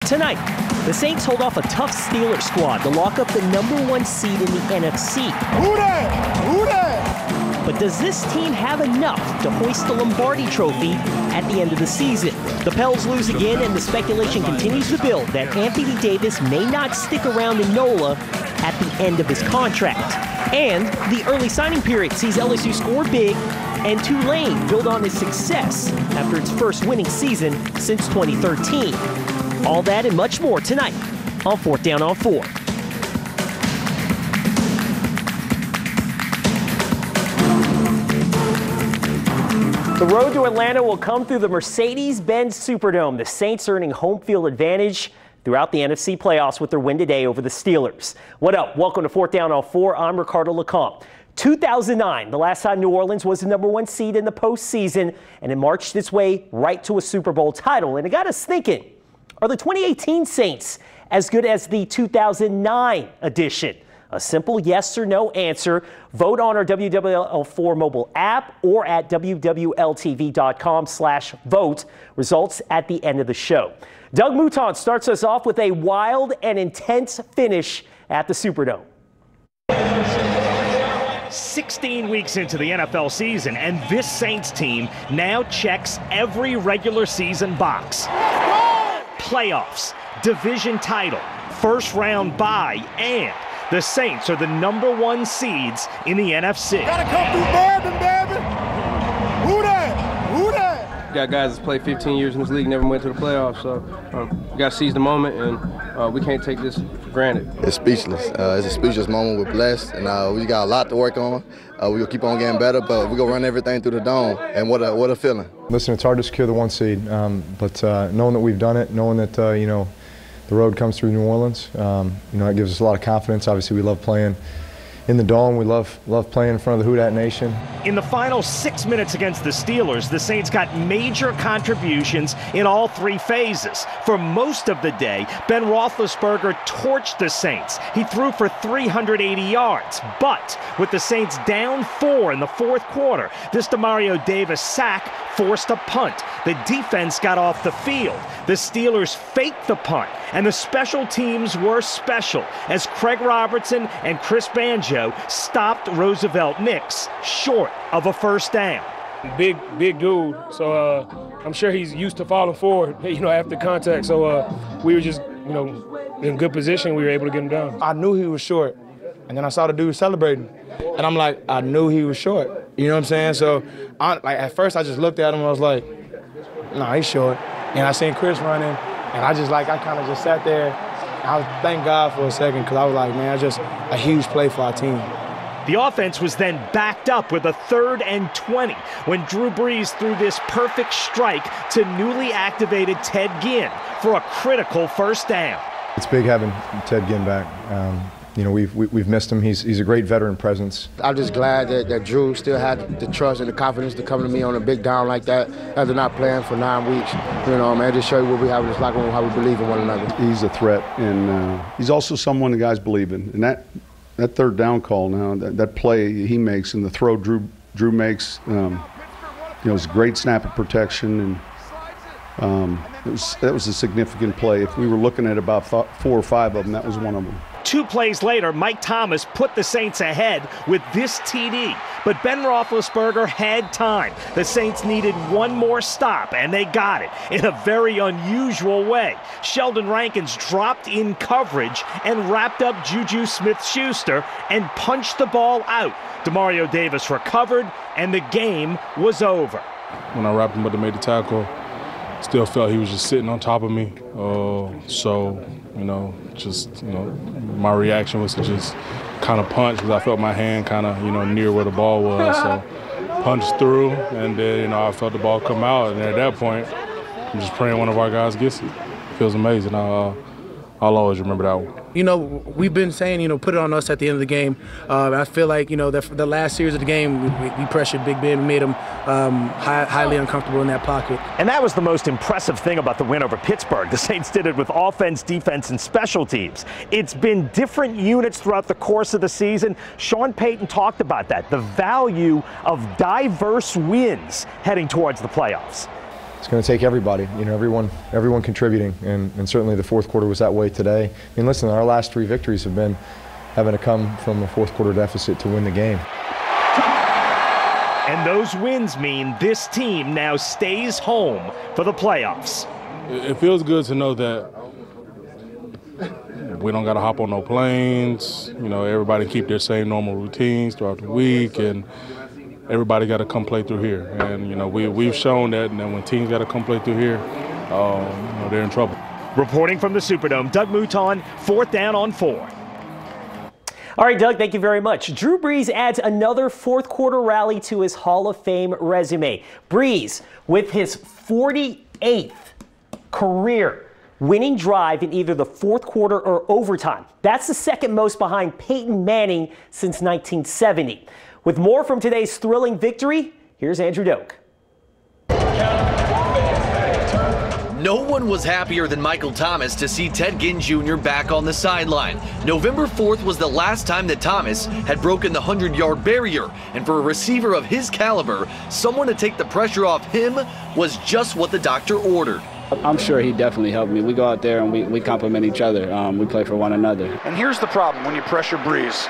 Tonight, the Saints hold off a tough Steelers squad to lock up the #1 seed in the NFC. Who that? Who that? But does this team have enough to hoist the Lombardi Trophy at the end of the season? The Pels lose again, and the speculation continues to build that Anthony Davis may not stick around in NOLA at the end of his contract. And the early signing period sees LSU score big and Tulane build on his success after its first winning season since 2013. All that and much more tonight on 4th Down on 4. The road to Atlanta will come through the Mercedes-Benz Superdome. The Saints earning home field advantage throughout the NFC playoffs with their win today over the Steelers. What up? Welcome to 4th Down on 4. I'm Ricardo Lecomte. 2009, the last time New Orleans was the #1 seed in the postseason, and it marched its way right to a Super Bowl title. And it got us thinking, are the 2018 Saints as good as the 2009 edition? A simple yes or no answer. Vote on our WWL4 mobile app or at WWLTV.com/vote. Results at the end of the show. Doug Mouton starts us off with a wild and intense finish at the Superdome. 16 weeks into the NFL season, and this Saints team now checks every regular season box. Playoffs, division title, first round bye, and the Saints are the #1 seeds in the NFC. Gotta come through Bourbon, baby. Who that? Who that? We got guys that's played 15 years in this league, never went to the playoffs, so we got to seize the moment, and we can't take this for granted. It's speechless. It's a speechless moment. We're blessed, and we got a lot to work on. We'll keep on getting better, but we're going to run everything through the dome, and what a feeling. Listen, it's hard to secure the 1 seed, but knowing that we've done it, knowing that, the road comes through New Orleans, it gives us a lot of confidence. Obviously, we love playing in the Dome. We love playing in front of the Who Dat Nation. In the final 6 minutes against the Steelers, the Saints got major contributions in all 3 phases. For most of the day, Ben Roethlisberger torched the Saints. He threw for 380 yards. But with the Saints down 4 in the 4th quarter, this Demario Davis sack forced a punt. The defense got off the field. The Steelers faked the punt, and the special teams were special as Craig Robertson and Chris Banjo stopped Roosevelt Nix short of a first down. Big dude, so I'm sure he's used to falling forward, after contact. So we were just, in good position. We were able to get him down. I knew he was short, and then I saw the dude celebrating, and I'm like, I knew he was short. You know what I'm saying? So, at first I just looked at him and I was like, nah, he's short. And I seen Chris running, and I kind of just sat there. I thank God for a second, because I was like, man, that's just a huge play for our team. The offense was then backed up with a 3rd and 20 when Drew Brees threw this perfect strike to newly activated Ted Ginn for a critical first down. It's big having Ted Ginn back. We've missed him. He's a great veteran presence. I'm just glad that Drew still had the trust and the confidence to come to me on a big down like that after not playing for 9 weeks. Man, just show you what we have in this locker room, how we believe in one another. He's a threat, and he's also someone the guys believe in. And that 3rd down call now, that play he makes and the throw Drew makes, it's a great snap of protection, and that was a significant play. If we were looking at about 4 or 5 of them, that was one of them. 2 plays later, Mike Thomas put the Saints ahead with this TD. But Ben Roethlisberger had time. The Saints needed one more stop, and they got it in a very unusual way. Sheldon Rankins dropped in coverage and wrapped up Juju Smith-Schuster and punched the ball out. Demario Davis recovered, and the game was over. When I wrapped him up and made the tackle, still felt he was just sitting on top of me. My reaction was to just kind of punch, because I felt my hand kind of, near where the ball was. So punched through, and then, I felt the ball come out. And at that point, I'm just praying one of our guys gets it. It feels amazing. I'll always remember that one. We've been saying, put it on us at the end of the game. I feel like, the last series of the game, we pressured Big Ben, made him highly uncomfortable in that pocket. And that was the most impressive thing about the win over Pittsburgh. The Saints did it with offense, defense, and special teams. It's been different units throughout the course of the season. Sean Payton talked about that, the value of diverse wins heading towards the playoffs. it's going to take everybody, you know, everyone contributing, and certainly the fourth quarter was that way today. I mean, listen, our last 3 victories have been having to come from a fourth quarter deficit to win the game. And those wins mean this team now stays home for the playoffs. It feels good to know that we don't got to hop on no planes. You know, everybody keep their same normal routines throughout the week, and everybody got to come play through here. And, you know, we've shown that, and then when teams got to come play through here, you know, they're in trouble. Reporting from the Superdome, Doug Mouton, 4th Down on 4. All right, Doug, thank you very much. Drew Brees adds another fourth quarter rally to his Hall of Fame resume. Brees, with his 48th career winning drive in either the fourth quarter or overtime. That's the second most behind Peyton Manning since 1970. With more from today's thrilling victory, here's Andrew Doak. No one was happier than Michael Thomas to see Ted Ginn Jr. back on the sideline. November 4th was the last time that Thomas had broken the 100-yard barrier, and for a receiver of his caliber, someone to take the pressure off him was just what the doctor ordered. I'm sure he definitely helped me. We go out there and we complement each other. We play for one another. And here's the problem when you pressure Brees.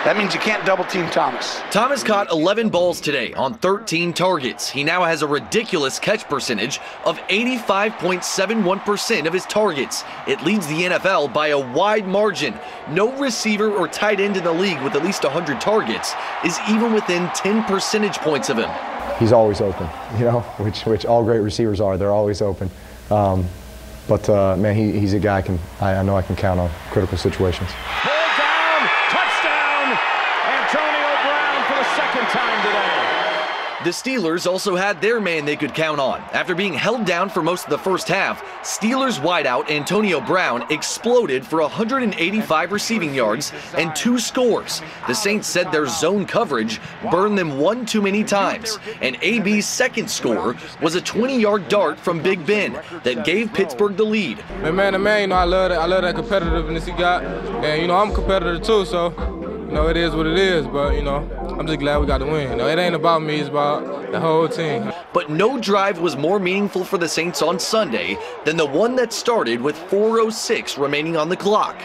That means you can't double team Thomas. Thomas caught 11 balls today on 13 targets. He now has a ridiculous catch percentage of 85.71% of his targets. It leads the NFL by a wide margin. No receiver or tight end in the league with at least 100 targets is even within 10 percentage points of him. He's always open, you know, which all great receivers are. They're always open. Man, he's a guy I know I can count on critical situations. The Steelers also had their man they could count on. After being held down for most of the first half, Steelers wideout Antonio Brown exploded for 185 receiving yards and 2 scores. The Saints said their zone coverage burned them one too many times, and AB's second score was a 20-yard dart from Big Ben that gave Pittsburgh the lead. Man to man, you know, I love that competitiveness he got, and you know, I'm a competitor too, so you know, it is what it is, but you know, I'm just glad we got the win. You know, it ain't about me, it's about the whole team. But no drive was more meaningful for the Saints on Sunday than the one that started with 4:06 remaining on the clock.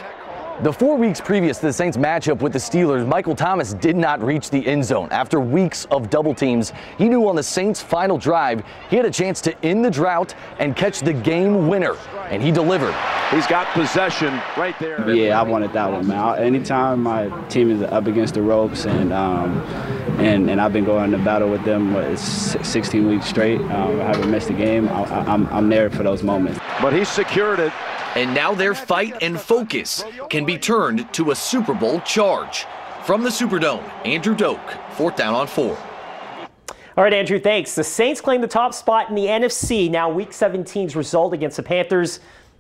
The 4 weeks previous to the Saints matchup with the Steelers, Michael Thomas did not reach the end zone. After weeks of double teams, he knew on the Saints' final drive, he had a chance to end the drought and catch the game winner, and he delivered. He's got possession right there. Yeah, I wanted that one, man. Anytime my team is up against the ropes and I've been going to battle with them, it's 16 weeks straight. I haven't missed a game. I'm there for those moments. But he secured it. And now their fight and focus can be turned to a Super Bowl charge. From the Superdome, Andrew Doak, 4th Down on 4. All right, Andrew, thanks. The Saints claim the top spot in the NFC. Now Week 17's result against the Panthers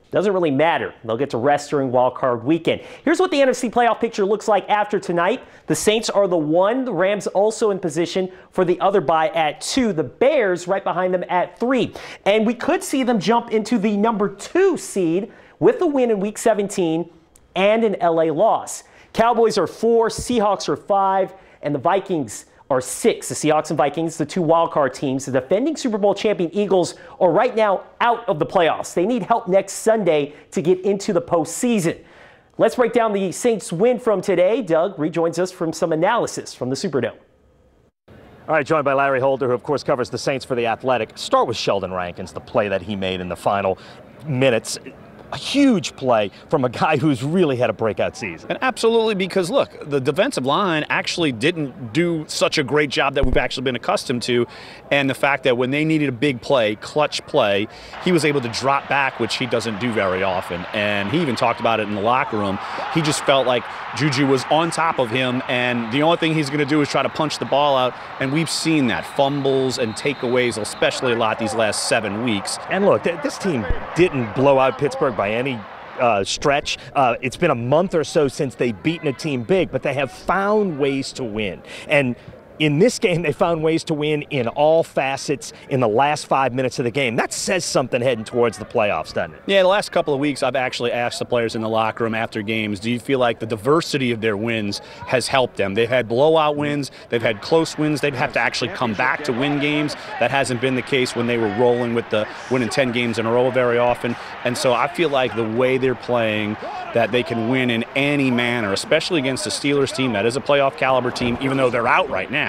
doesn't really matter. They'll get to rest during Wild Card Weekend. Here's what the NFC playoff picture looks like after tonight. The Saints are the 1. The Rams also in position for the other bye at 2. The Bears right behind them at 3. And we could see them jump into the number 2 seed with the win in Week 17 and an LA loss. Cowboys are 4, Seahawks are 5, and the Vikings are 6. The Seahawks and Vikings, the 2 wildcard teams. The defending Super Bowl champion Eagles are right now out of the playoffs. They need help next Sunday to get into the postseason. Let's break down the Saints win from today. Doug rejoins us from some analysis from the Superdome. All right, joined by Larry Holder, who of course covers the Saints for The Athletic. Start with Sheldon Rankins, the play that he made in the final minutes. A huge play from a guy who's really had a breakout season. And absolutely, because look, the defensive line actually didn't do such a great job that we've actually been accustomed to. And the fact that when they needed a big play, clutch play, he was able to drop back, which he doesn't do very often. And he even talked about it in the locker room. He just felt like Juju was on top of him, and the only thing he's going to do is try to punch the ball out. And we've seen that, fumbles and takeaways, especially a lot these last 7 weeks. And look, this team didn't blow out Pittsburgh by any stretch. It's been a month or so since they've beaten a team big, but they have found ways to win. And In this game, they found ways to win in all facets in the last 5 minutes of the game. That says something heading towards the playoffs, doesn't it? Yeah, the last couple of weeks, I've actually asked the players in the locker room after games, do you feel like the diversity of their wins has helped them? They've had blowout wins, they've had close wins, they've had to actually come back to win games. That hasn't been the case when they were rolling with the winning 10 games in a row very often. And so I feel like the way they're playing, that they can win in any manner, especially against the Steelers team that is a playoff caliber team, even though they're out right now.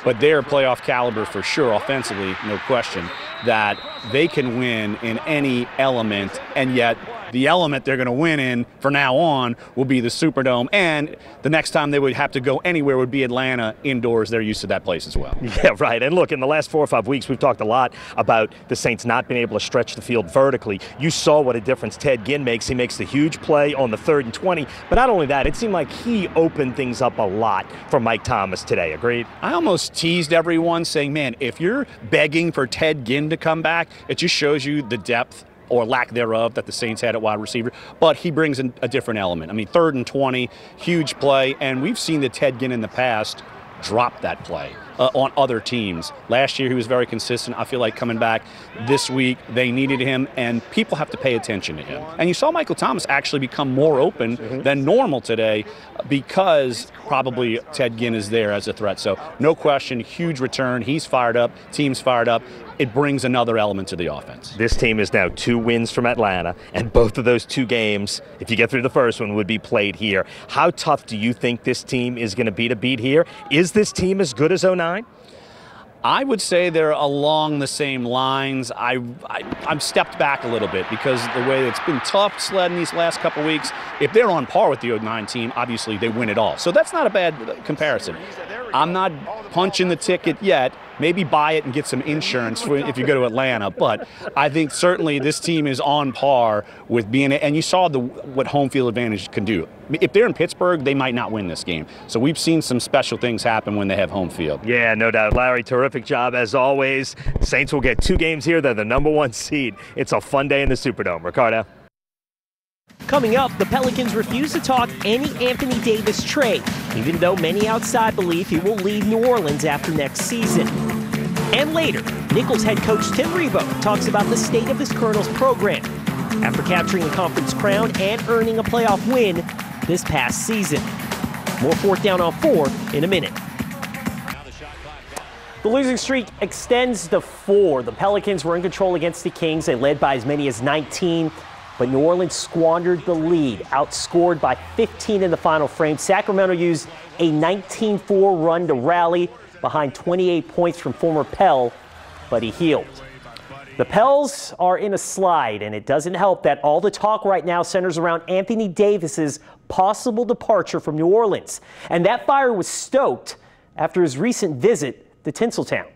But they're playoff caliber for sure, offensively, no question, that they can win in any element, and yet the element they're going to win in from now on will be the Superdome, and the next time they would have to go anywhere would be Atlanta indoors. They're used to that place as well. Yeah, right. And look, in the last 4 or 5 weeks, we've talked a lot about the Saints not being able to stretch the field vertically. You saw what a difference Ted Ginn makes. He makes the huge play on the 3rd and 20. But not only that, it seemed like he opened things up a lot for Mike Thomas today. Agreed? I almost teased everyone saying, man, if you're begging for Ted Ginn to come back, it just shows you the depth or lack thereof that the Saints had at wide receiver, but he brings in a different element. I mean, 3rd and 20, huge play, and we've seen the Ted Ginn in the past drop that play on other teams. Last year he was very consistent. I feel like coming back this week, they needed him, and people have to pay attention to him. And you saw Michael Thomas actually become more open than normal today because probably Ted Ginn is there as a threat. So no question, huge return. He's fired up, team's fired up. It brings another element to the offense. This team is now 2 wins from Atlanta, and both of those 2 games, if you get through the first one, would be played here. How tough do you think this team is going to be to beat here? Is this team as good as 09? I would say they're along the same lines. I'm stepped back a little bit because the way it's been tough sledding these last couple weeks, if they're on par with the 09 team, obviously they win it all. So that's not a bad comparison. I'm not punching the ticket yet. Maybe buy it and get some insurance if you go to Atlanta. But I think certainly this team is on par with being, and you saw what home field advantage can do. If they're in Pittsburgh, they might not win this game. So we've seen some special things happen when they have home field. Yeah, no doubt. Larry, terrific job as always. Saints will get 2 games here. They're the #1 seed. It's a fun day in the Superdome. Ricardo. Coming up, the Pelicans refuse to talk any Anthony Davis trade, even though many outside believe he will leave New Orleans after next season. And later, Nicholls head coach Tim Rebowe talks about the state of his Colonels program after capturing the conference crown and earning a playoff win this past season. More 4th Down on 4 in a minute. The losing streak extends to 4. The Pelicans were in control against the Kings. They led by as many as 19. But New Orleans squandered the lead, outscored by 15 in the final frame. Sacramento used a 19-4 run to rally behind 28 points from former Pell, but he healed. The Pels are in a slide, and it doesn't help that all the talk right now centers around Anthony Davis's possible departure from New Orleans. And that fire was stoked after his recent visit to Tinseltown.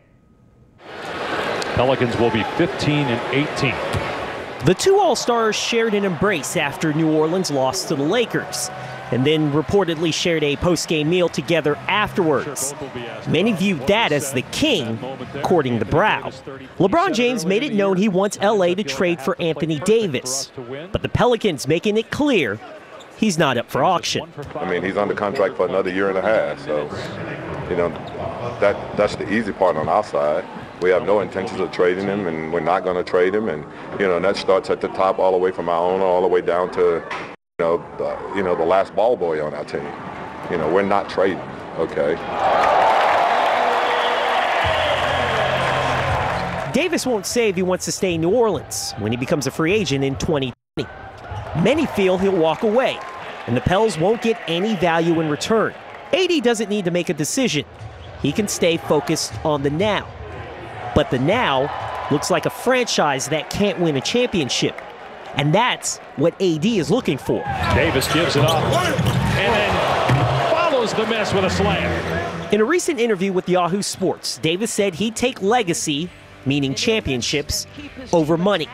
Pelicans will be 15 and 18. The 2 All-Stars shared an embrace after New Orleans lost to the Lakers, and then reportedly shared a post-game meal together afterwards. Many viewed that as the king courting the brow. LeBron James made it known he wants LA to trade for Anthony Davis, but the Pelicans making it clear he's not up for auction. I mean, he's under contract for another 1.5 years, so, you know, that's the easy part on our side. We have no intentions of trading him, and we're not going to trade him. And you know, and that starts at the top, all the way from our owner, all the way down to, the last ball boy on our team. You know, we're not trading. Okay. Davis won't say if he wants to stay in New Orleans when he becomes a free agent in 2020. Many feel he'll walk away, and the Pels won't get any value in return. AD doesn't need to make a decision. He can stay focused on the now. But the now looks like a franchise that can't win a championship. And that's what AD is looking for. Davis gives it up and then follows the miss with a slam. In a recent interview with Yahoo Sports, Davis said he'd take legacy, meaning championships, over money.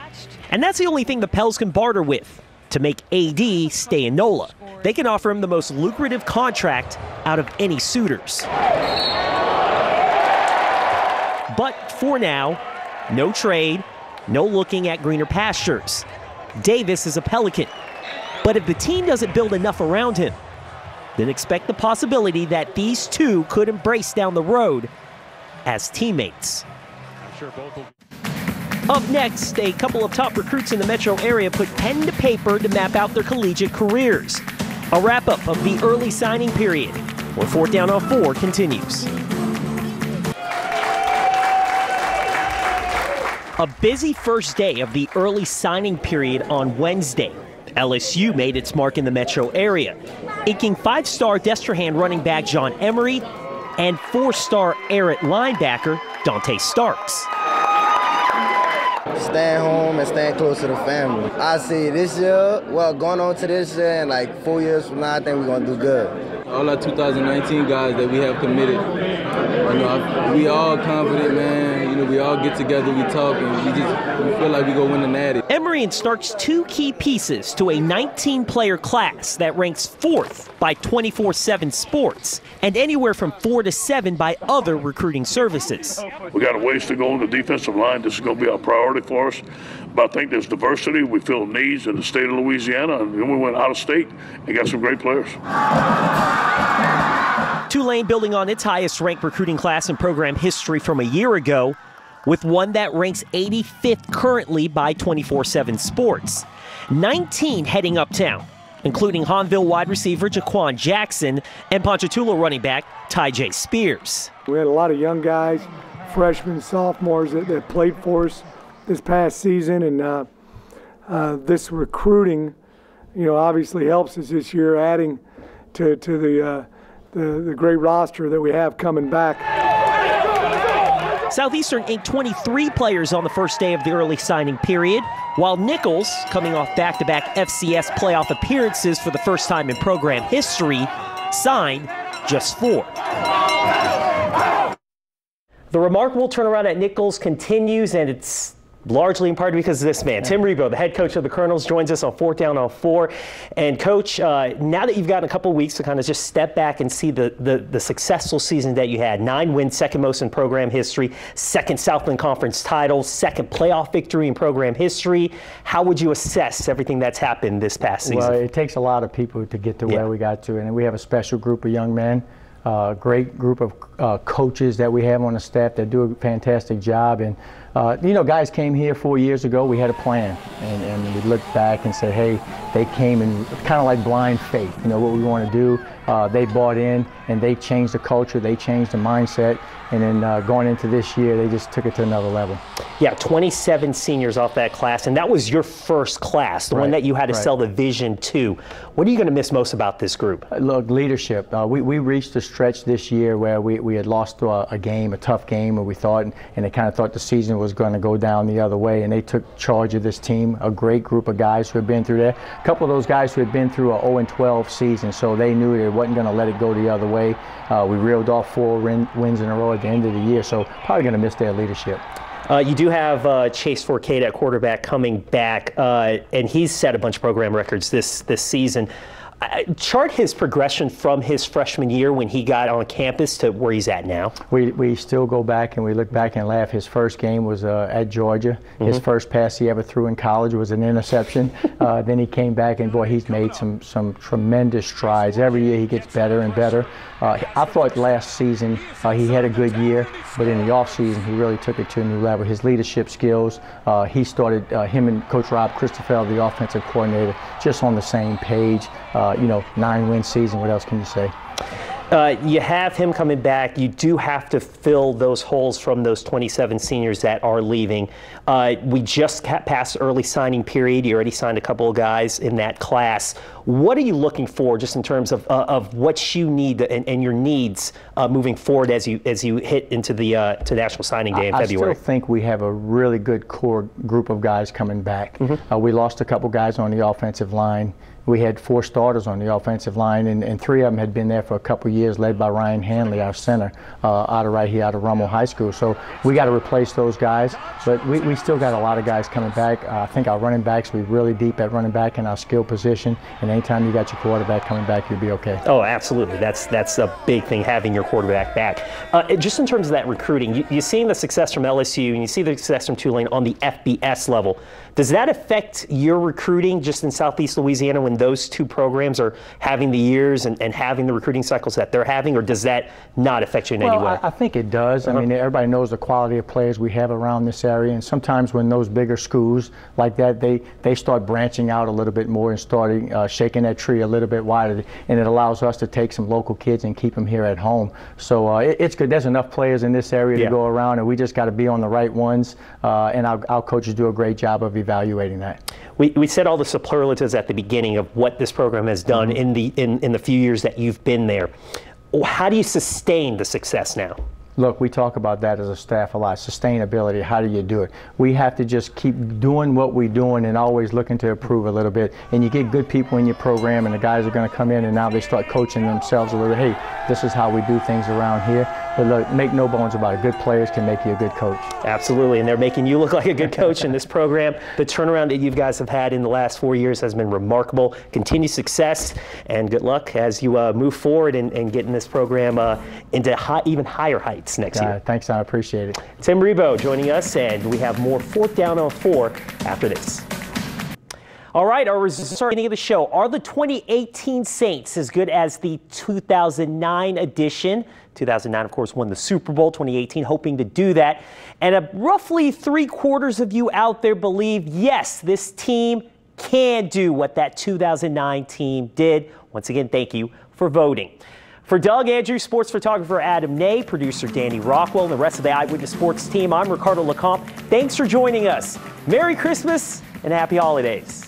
And that's the only thing the Pels can barter with to make AD stay in NOLA. They can offer him the most lucrative contract out of any suitors. But for now, no trade, no looking at greener pastures. Davis is a Pelican. But if the team doesn't build enough around him, then expect the possibility that these two could embrace down the road as teammates. Up next, a couple of top recruits in the metro area put pen to paper to map out their collegiate careers. A wrap-up of the early signing period, where 4th Down on 4 continues. A busy first day of the early signing period on Wednesday. LSU made its mark in the metro area, inking 5-star Destrehan running back John Emery and 4-star Arrett linebacker Dante Starks. Staying home and staying close to the family. I see this year, well, going on to this year, and like 4 years from now, I think we're going to do good. All our 2019 guys that we have committed, you know, we all confident, man. You know, we all get together, we talk, and we feel like we go win the natty. Emery and Starks, two key pieces to a 19-player class that ranks 4th by 24/7 Sports and anywhere from 4 to 7 by other recruiting services. We got a ways to go on the defensive line. This is going to be a priority for us. But I think there's diversity. We feel needs in the state of Louisiana, and then we went out of state and got some great players. Tulane building on its highest-ranked recruiting class in program history from a year ago, with one that ranks 85th currently by 24/7 Sports. 19 heading uptown, including Hahnville wide receiver Jaquan Jackson and Ponchatoula running back Ty J. Spears. We had a lot of young guys, freshmen, sophomores that played for us this past season, and this recruiting, you know, obviously helps us this year, adding to the great roster that we have coming back. Southeastern inked 23 players on the first day of the early signing period, while Nichols, coming off back-to-back FCS playoff appearances for the first time in program history, signed just 4. The remarkable turnaround at Nichols continues, and it's largely in part because of this man. Tim Rebo, the head coach of the Colonels, joins us on 4th Down on 4. And Coach, now that you've gotten a couple of weeks to kind of just step back and see the successful season that you had, 9 wins, second most in program history, second Southland Conference title, second playoff victory in program history, how would you assess everything that's happened this past season? Well, it takes a lot of people to get to where we got to, and we have a special group of young men. Great group of coaches that we have on the staff that do a fantastic job. And, you know, guys came here 4 years ago. We had a plan. And we looked back and said, hey, they came in kind of like blind faith. You know, what we want to do. They bought in and they changed the culture. They changed the mindset. And then going into this year, they just took it to another level. Yeah, 27 seniors off that class, and that was your first class, the one that you had to sell the vision to. What are you going to miss most about this group? Look, leadership. We reached a stretch this year where we had lost a game, a tough game, where we thought, and they kind of thought the season was going to go down the other way, and they took charge of this team, a great group of guys who had been through there. A couple of those guys who had been through a 0-12 season, so they knew they wasn't going to let it go the other way. We reeled off 4 wins in a row at the end of the year, so probably going to miss their leadership. You do have Chase Forcade at quarterback coming back, and he's set a bunch of program records this season. Chart his progression from his freshman year when he got on campus to where he's at now. We still go back and we look back and laugh. His first game was at Georgia. His first pass he ever threw in college was an interception. Then he came back and boy, he's made some tremendous strides. Every year he gets better and better. I thought last season he had a good year, but in the offseason he really took it to a new level. His leadership skills, he started, him and Coach Rob Christoffel, the offensive coordinator, just on the same page. You know, 9-win season, what else can you say? You have him coming back. You do have to fill those holes from those 27 seniors that are leaving. We just passed early signing period. You already signed a couple of guys in that class. What are you looking for just in terms of what you need and your needs moving forward as you hit into the to National Signing Day in February? I still think we have a really good core group of guys coming back. We lost a couple guys on the offensive line. We had 4 starters on the offensive line, and 3 of them had been there for a couple years, led by Ryan Hanley, our center, out of Rummel High School. So we got to replace those guys, but we still got a lot of guys coming back. I think our running backs, we're really deep at running back in our skill position, and anytime you got your quarterback coming back, you'll be okay. Oh, absolutely. That's a big thing, having your quarterback back. Just in terms of that recruiting, you're seeing the success from LSU, and you see the success from Tulane on the FBS level. Does that affect your recruiting just in Southeast Louisiana when those two programs are having the years and having the recruiting cycles that they're having, or does that not affect you in any way? I think it does. I mean, everybody knows the quality of players we have around this area, and sometimes when those bigger schools like that, they start branching out a little bit more and starting shaking that tree a little bit wider, and it allows us to take some local kids and keep them here at home. So it's good. There's enough players in this area to go around, and we just got to be on the right ones, and our coaches do a great job of evaluating that. We said all the superlatives at the beginning of what this program has done in the few years that you've been there. How do you sustain the success now? Look, we talk about that as a staff a lot, sustainability. How do you do it? We have to just keep doing what we're doing and always looking to improve a little bit. And you get good people in your program, and the guys are going to come in, and now they start coaching themselves a little. Hey, this is how we do things around here. But look, make no bones about it. Good players can make you a good coach. Absolutely, and they're making you look like a good coach in this program. The turnaround that you guys have had in the last 4 years has been remarkable. Continued success, and good luck as you move forward and getting this program into even higher heights next year. Thanks, I appreciate it. Tim Rebo joining us, and we have more 4th Down on 4 after this. All right, our beginning of the show. Are the 2018 Saints as good as the 2009 edition? 2009, of course, won the Super Bowl. 2018 hoping to do that. And roughly 3/4 of you out there believe, yes, this team can do what that 2009 team did. Once again, thank you for voting. For Doug Andrews, sports photographer Adam Ney, producer Danny Rockwell, and the rest of the Eyewitness Sports team, I'm Ricardo LeCompte. Thanks for joining us. Merry Christmas and Happy Holidays.